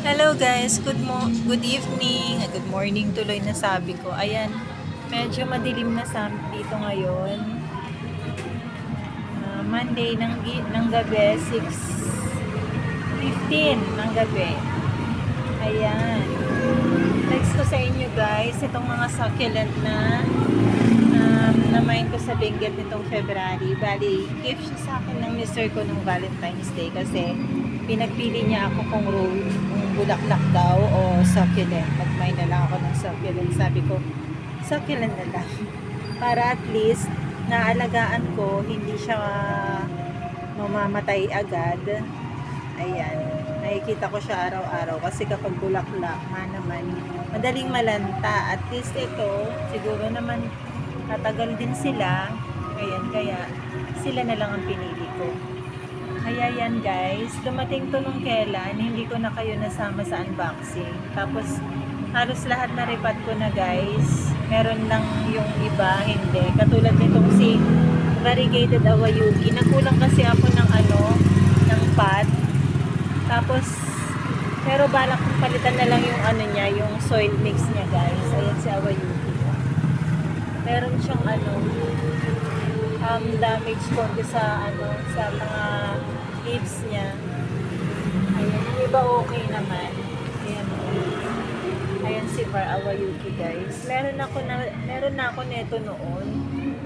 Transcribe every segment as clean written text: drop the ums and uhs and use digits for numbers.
Hello guys, good evening, good morning tuloy na sabi ko. Ayan, medyo madilim na sa dito ngayon. Monday ng gabi, 6:15 ng gabi. Ayan. Text ko sa inyo guys, itong mga succulent na main ko sa Benguet nitong February. Bali, gift siya sa akin ng mister ko nung Valentine's Day kasi pinagpili niya ako kung bulaklak daw o succulent. Magmay na lang ako ng succulent. Sabi ko, succulent na lang. Para at least, naalagaan ko, hindi siya mamamatay agad. Ayan. Nakikita ko siya araw-araw kasi kapag bulaklak, naman, madaling malanta. At least ito, siguro naman tatagal din sila. Ayan, kaya sila na lang ang pinili ko. Kaya yan guys, dumating to nung kailan, hindi ko na kayo nasama sa unboxing. Tapos, halos lahat na repat ko na guys. Meron lang yung iba, hindi. Katulad nitong si Variegated Awayuki. Nakulang kasi ako ng pot. Tapos, pero balak kong palitan na lang yung niya, yung soil mix niya guys. Ayan si Awayuki. Meron siyang damage konti sa sa mga leaves niya. Ayan, yung iba okay naman. Ayan. Ayan si Awayuki guys. Meron na ako nito noon.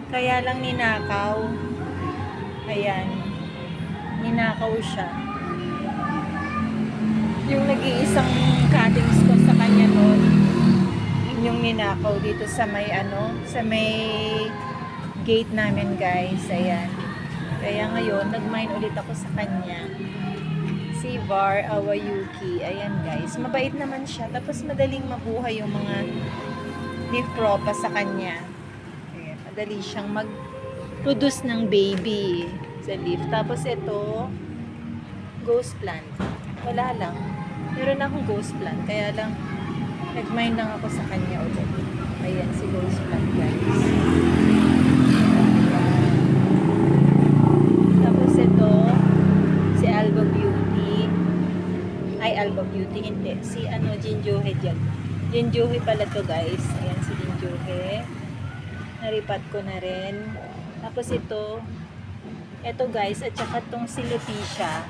Kaya lang ninakaw. Ayan. Ninakaw siya. Yung nag-iisang cuttings ko sa kanya noon, yung ninakaw dito sa may sa may gate namin guys. Ayan. Kaya ngayon, nag-mine ulit ako sa kanya. Si Awayuki. Ayan guys. Mabait naman siya. Tapos madaling mabuhay yung mga leaf propa sa kanya. Ayan. Madali siyang mag-produce ng baby sa leaf. Tapos ito, ghost plant. Wala lang. Meron akong ghost plant. Kaya lang, nag-mine lang ako sa kanya ulit. Ayan si ghost plant guys. Alba Beauty, hindi. Si Jinjuhe dyan. Jinjuhe pala to guys. Ayan si Jinjuhe. Naripat ko na rin. Tapos ito guys, at saka tong si Leticia.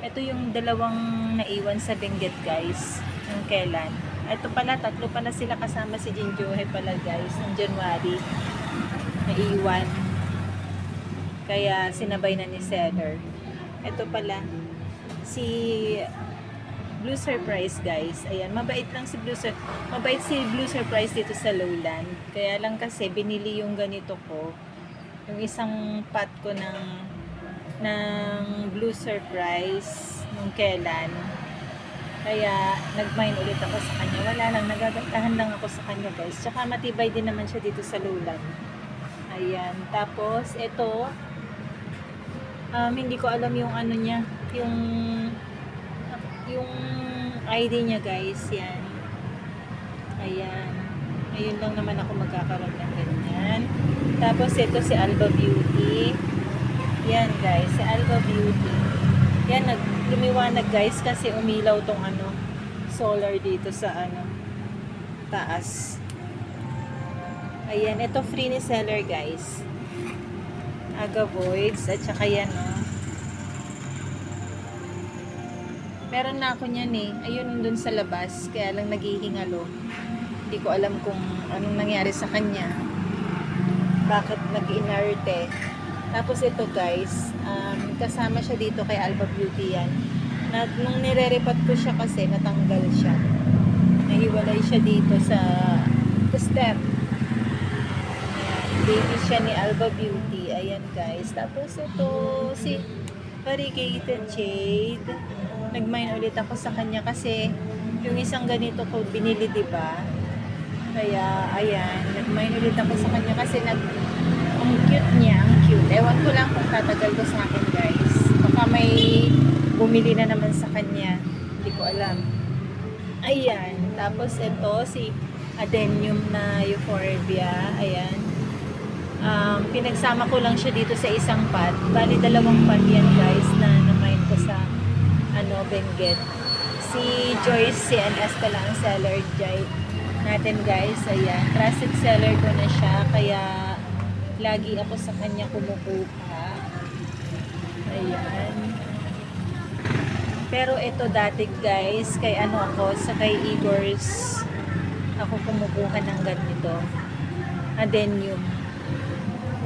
Ito yung dalawang naiwan sa Benguet guys. Yung kailan. Ito pala, tatlo pala sila kasama si Jinjuhe pala guys. Ng January. Naiwan. Kaya sinabay na ni seller. Ito pala si Blue Surprise guys. Ayan, mabait si Blue Surprise dito sa Lowland. Kaya lang kasi binili yung ganito ko. Yung isang pot ko ng Blue Surprise nung kailan. Kaya nag-mine ulit ako sa kanya. Wala lang, nagagantahan lang ako sa kanya guys. Tsaka matibay din naman siya dito sa Lowland. Ayan, tapos ito hindi ko alam yung niya, yung ID niya guys. Yan. Ayan. Ayun lang naman ako magkakaroon ng ganyan. Tapos ito si Alba Beauty. Yan guys, si Alba Beauty. Yan, lumiwanag guys kasi umilaw tong solar dito sa taas. Ayan, ito free ni seller guys. Agavoids at saka yan meron na ako niyan ayun dun sa labas, kaya lang naghihingalo. Hindi ko alam kung anong nangyari sa kanya, bakit nag-inarte. Tapos ito guys, kasama siya dito kay Alba Beauty yan. Nung nire-repat ko siya kasi natanggal siya, nahiwalay siya dito sa stem. Baby siya ni Alba Beauty. Ayan guys. Tapos ito si Variegated Jade. Nag-mine ulit ako sa kanya kasi yung isang ganito ko binili, diba? Kaya ayan, nag-mine ulit ako sa kanya kasi ang cute niya, ang cute. Ewan ko lang kung tatagal ko sa akin guys. Baka may bumili na naman sa kanya. Hindi ko alam. Ayan. Tapos ito si Adenium na Euphorbia. Ayan. Pinagsama ko lang siya dito sa isang pot. Bali, dalawang pot yan guys na na-mine ko sa Benguet. Si Joyce CNS pala ang seller natin guys. Ayan, trusted seller ko na siya. Kaya lagi ako sa kanya kumukuha. Ayan. Pero ito dati guys, kay sa kay Igor's ako kumukuha ng ganito. Adenium.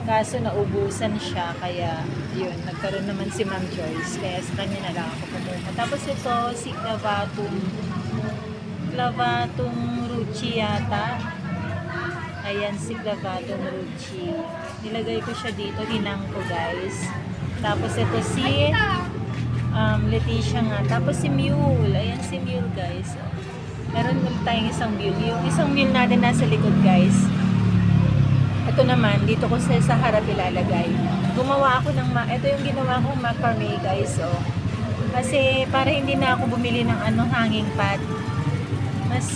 Kaso naubusan siya, kaya yun, nagkaroon naman si Ma'am Joyce, kaya sa kanya na lang ako kumuha. Tapos ito, si Clavatum Rucci yata. Ayan, si Clavatum Rucci. Nilagay ko siya dito, hinang ko guys. Tapos ito si Leticia nga. Tapos si Mule. Ayan si Mule guys. Meron ulit tayong isang mule. Yung isang mule natin nasa likod guys. Ito naman, dito ko sa harap ilalagay. Gumawa ako ng ito yung ginawa kong macrame guys. Oh. Kasi para hindi na ako bumili ng hanging pad. Mas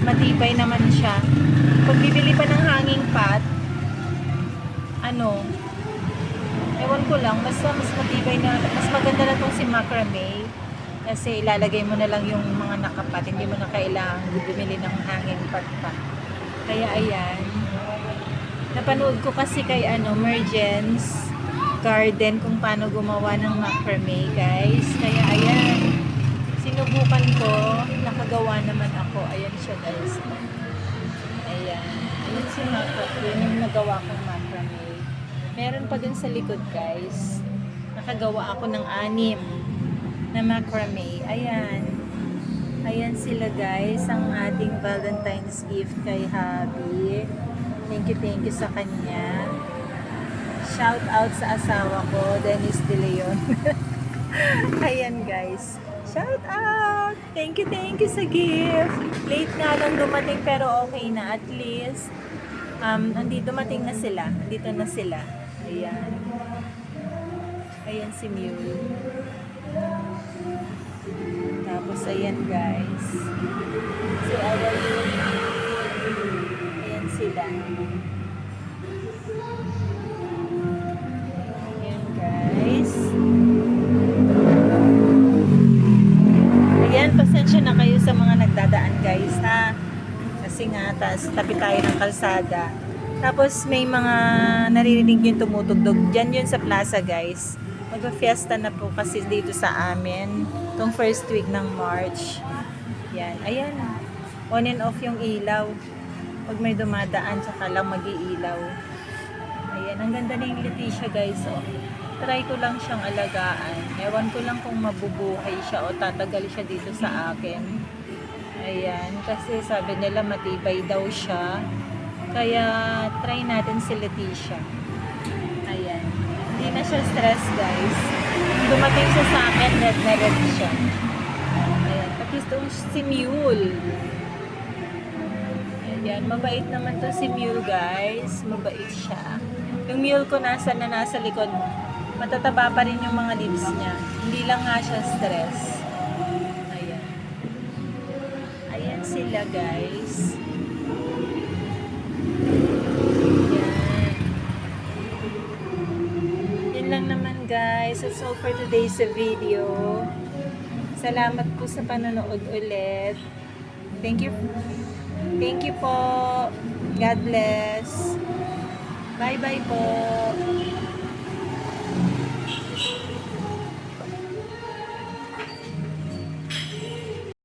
matibay naman siya. Pag bibili pa ng hanging pad, ewan ko lang, mas matibay na, mas maganda na itong si macrame. Kasi ilalagay mo na lang yung mga nakapat, hindi mo na kailangang bumili ng hanging pad pa. Kaya ayan. Napanood ko kasi kay Mergence Garden kung paano gumawa ng macrame guys. Kaya ayan. Sinubukan ko, nakagawa naman ako. Ayan siya guys. Ayan. Ayan si macrame, yung nagawa kong macrame. Meron pa dun sa likod guys. Nakagawa ako ng 6 na macrame. Ayan. Ayan sila guys, ang ating Valentine's gift kay Habi. Thank you sa kanya. Shout out sa asawa ko, Dennis De Leon. Ayan guys. Shout out! Thank you sa gift. Late nga lang dumating pero okay na. At least, dumating na sila. Andito na sila. Ayan. Ayan si Mule. Tapos ayan guys. Si Adeline. Ayan sila. Ayan guys. Ayan, pasensya na kayo sa mga nagdadaan guys ha. Kasi nga, tabi tayo ng kalsada. Tapos may mga naririnig yung tumutugtog. Diyan yun sa plaza guys. Magpa-fiesta na po kasi dito sa amin. Itong first week ng March. Yan. Ayan. On and off yung ilaw. Pag may dumadaan, tsaka lang mag-iilaw. Ayan. Ang ganda na yung Leticia guys. Oh. Try ko lang siyang alagaan. Ewan ko lang kung mabubuhay siya o tatagal siya dito sa akin. Ayan. Kasi sabi nila matibay daw siya. Kaya try natin si Leticia. Ayan. Hindi na siya stress guys. Dumating siya sa akin, red na red siya. Ayan. Pati itong si Mule. Ayan. Mabait naman to si Mule guys. Mabait siya. Yung Mule ko nasa likod. Matataba pa rin yung mga lips niya. Hindi lang nga siya stress. Ayan. Ayan sila guys. Lang naman guys. That's all for today's video. Salamat po sa panonood ulit. Thank you po. God bless. Bye bye po.